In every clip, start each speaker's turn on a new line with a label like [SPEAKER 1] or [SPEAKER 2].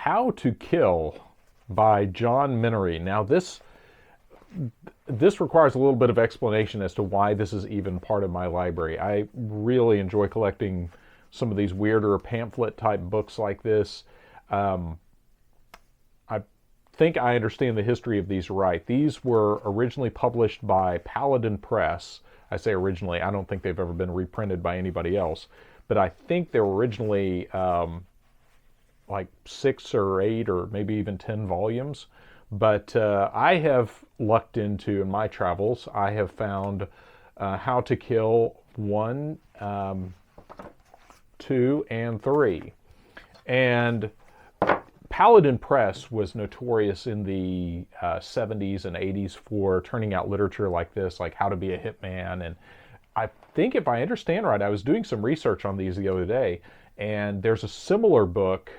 [SPEAKER 1] How to Kill by John Minnery. Now this requires a little bit of explanation as to why this is even part of my library. I really enjoy collecting some of these weirder pamphlet type books like this. I think I understand the history of these right. These were originally published by Paladin Press. I say originally, I don't think they've ever been reprinted by anybody else, but I think they were originally like 6 or 8 or maybe even 10 volumes. But I have lucked into, in my travels, I have found How to Kill 1, 2, and 3. And Paladin Press was notorious in the 70s and 80s for turning out literature like this, like How to Be a Hitman. And I think if I understand right, I was doing some research on these the other day, and there's a similar book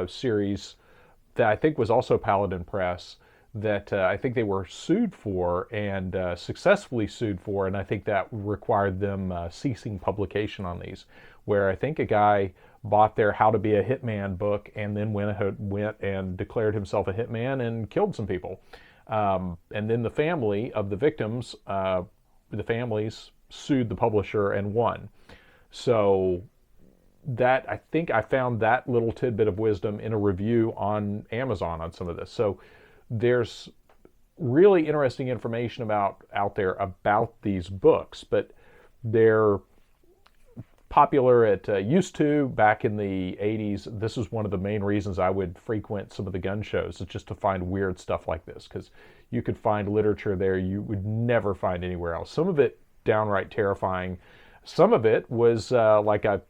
[SPEAKER 1] series that I think was also Paladin Press that I think they were sued for and successfully sued for, and I think that required them ceasing publication on these, where I think a guy bought their How to Be a Hitman book and then went and declared himself a hitman and killed some people. And then the family of the victims, the families sued the publisher and won. So that, I think I found that little tidbit of wisdom in a review on Amazon on some of this. So there's really interesting information out there about these books, but they're popular used to back in the 80s. This is one of the main reasons I would frequent some of the gun shows, is just to find weird stuff like this, because you could find literature there you would never find anywhere else. Some of it downright terrifying. Some of it was like I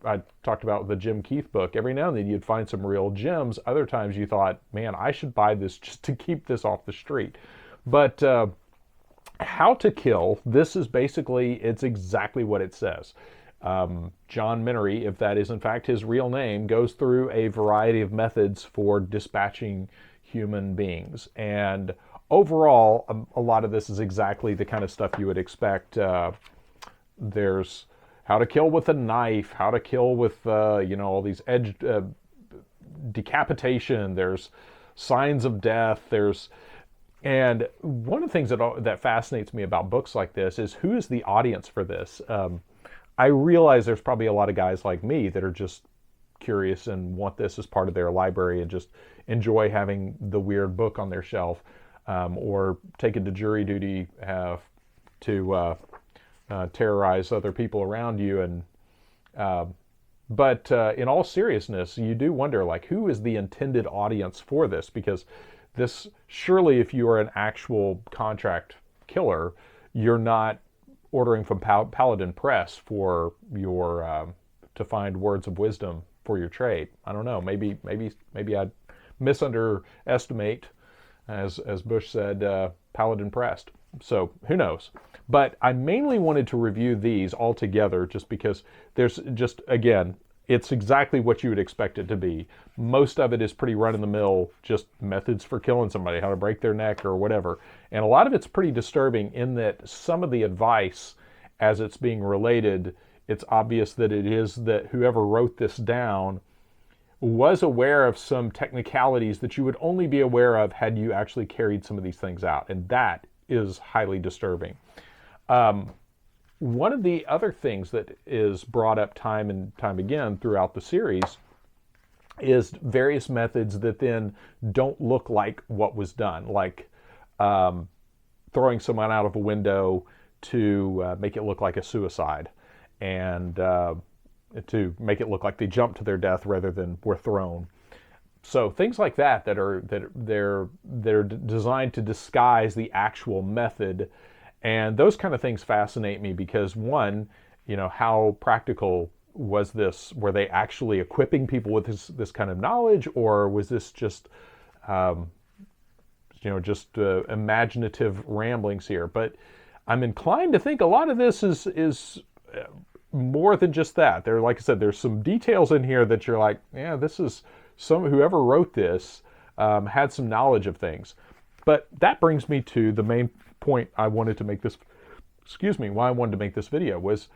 [SPEAKER 1] talked about with the Jim Keith book. Every now and then you'd find some real gems. Other times you thought, man, I should buy this just to keep this off the street. But How to Kill, this is basically, it's exactly what it says. John Minnery, if that is in fact his real name, goes through a variety of methods for dispatching human beings. And overall, a lot of this is exactly the kind of stuff you would expect. There's how to kill with a knife, how to kill with, all these decapitation, there's signs of death, and one of the things that fascinates me about books like this is, who is the audience for this? I realize there's probably a lot of guys like me that are just curious and want this as part of their library and just enjoy having the weird book on their shelf, or take it to jury duty to terrorize other people around you. And but in all seriousness, you do wonder, like, who is the intended audience for this? Because this, surely if you are an actual contract killer, you're not ordering from Paladin Press for your to find words of wisdom for your trade. I don't know. Maybe I misunderestimate, as Bush said, Paladin Press. So who knows? But I mainly wanted to review these all together just because there's just, again, it's exactly what you would expect it to be. Most of it is pretty run-of-the-mill, just methods for killing somebody, how to break their neck or whatever. And a lot of it's pretty disturbing in that some of the advice, as it's being related, it's obvious that it is that whoever wrote this down was aware of some technicalities that you would only be aware of had you actually carried some of these things out. And that is highly disturbing. One of the other things that is brought up time and time again throughout the series is various methods that then don't look like what was done, like throwing someone out of a window to make it look like a suicide, and to make it look like they jumped to their death rather than were thrown. So things like that they're designed to disguise the actual method. And those kind of things fascinate me because, one, how practical was this? Were they actually equipping people with this kind of knowledge, or was this just, imaginative ramblings here? But I'm inclined to think a lot of this is more than just that. There, like I said, there's some details in here that you're like, yeah, this is whoever wrote this had some knowledge of things. But that brings me to the main point I wanted to make this, why I wanted to make this video was,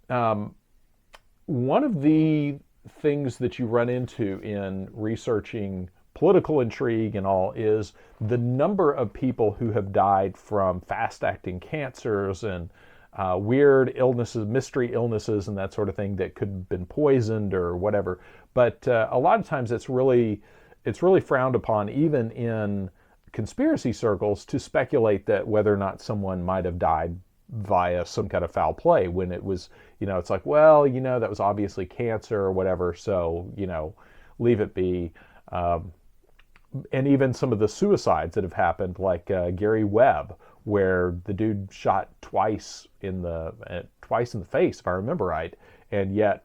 [SPEAKER 1] one of the things that you run into in researching political intrigue and all is the number of people who have died from fast-acting cancers and weird illnesses, mystery illnesses, and that sort of thing that could have been poisoned or whatever. But a lot of times it's really frowned upon, even in conspiracy circles, to speculate that whether or not someone might have died via some kind of foul play, when it was, it's like, well, that was obviously cancer or whatever, so, leave it be. And even some of the suicides that have happened, like Gary Webb, where the dude shot twice in the face, if I remember right, and yet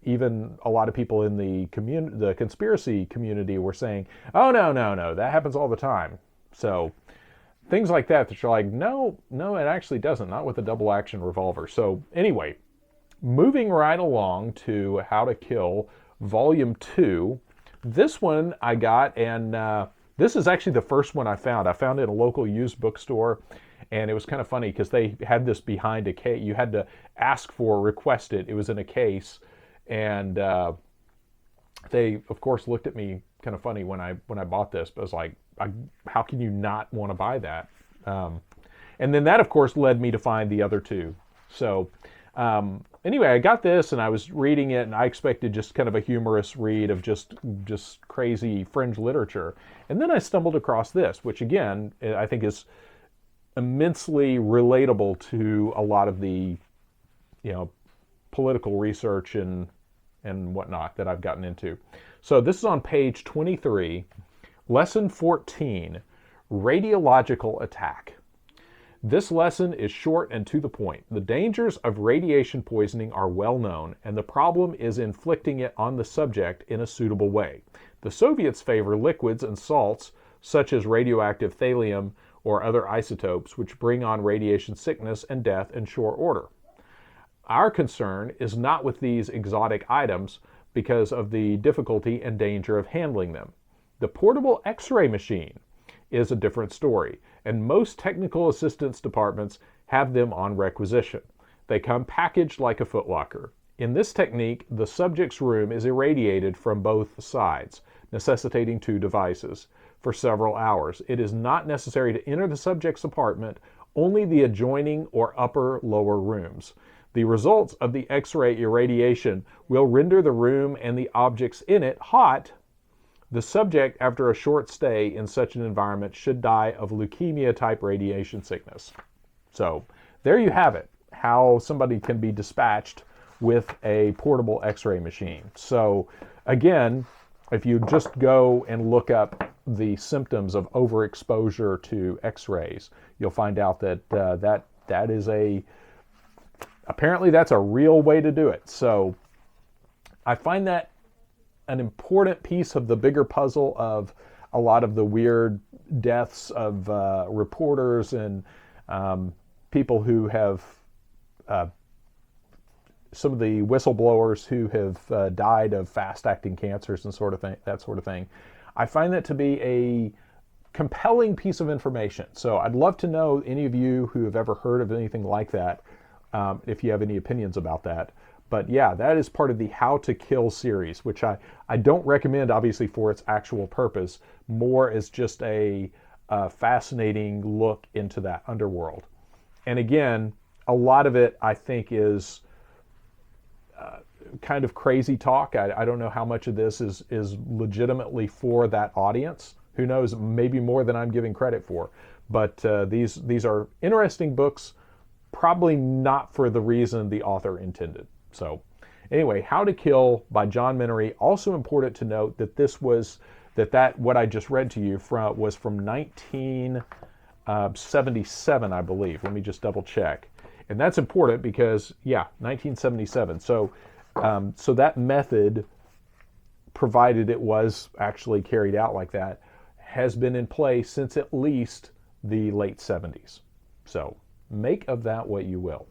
[SPEAKER 1] even a lot of people in the conspiracy community were saying, oh, no, that happens all the time. So things like that you're like, no, it actually doesn't, not with a double action revolver. So anyway, moving right along to How to Kill Volume 2. This one I got, and this is actually the first one I found. I found it in a local used bookstore, and it was kind of funny because they had this behind a case. You had to request it. It was in a case, and they, of course, looked at me kind of funny when I bought this. But I was like, how can you not want to buy that? And then that, of course, led me to find the other two. So anyway, I got this and I was reading it, and I expected just kind of a humorous read of just crazy fringe literature. And then I stumbled across this, which again, I think is immensely relatable to a lot of the, political research and whatnot that I've gotten into. So this is on page 23, lesson 14, Radiological Attack. This lesson is short and to the point. The dangers of radiation poisoning are well known, and the problem is inflicting it on the subject in a suitable way. The Soviets favor liquids and salts, such as radioactive thallium or other isotopes, which bring on radiation sickness and death in short order. Our concern is not with these exotic items because of the difficulty and danger of handling them. The portable X-ray machine is a different story, and most technical assistance departments have them on requisition. They come packaged like a footlocker. In this technique, the subject's room is irradiated from both sides, necessitating two devices. For several hours, it is not necessary to enter the subject's apartment, only the adjoining or lower rooms. The results of the X-ray irradiation will render the room and the objects in it hot. The subject, after a short stay in such an environment, should die of leukemia-type radiation sickness. So there you have it, how somebody can be dispatched with a portable X-ray machine. So again, if you just go and look up the symptoms of overexposure to X-rays, you'll find out that that is apparently that's a real way to do it. So I find that an important piece of the bigger puzzle of a lot of the weird deaths of reporters and people who have, some of the whistleblowers who have died of fast-acting cancers and that sort of thing. I find that to be a compelling piece of information. So I'd love to know any of you who have ever heard of anything like that, if you have any opinions about that. But yeah, that is part of the How to Kill series, which I don't recommend, obviously, for its actual purpose, more as just a fascinating look into that underworld. And again, a lot of it, I think, is kind of crazy talk. I don't know how much of this is legitimately for that audience. Who knows, maybe more than I'm giving credit for. But these are interesting books, probably not for the reason the author intended. So anyway, How to Kill by John Minnery. Also important to note that this was, that what I just read to you was from 1977, I believe. Let me just double check. And that's important because, yeah, 1977. So that method, provided it was actually carried out like that, has been in place since at least the late 70s. So make of that what you will.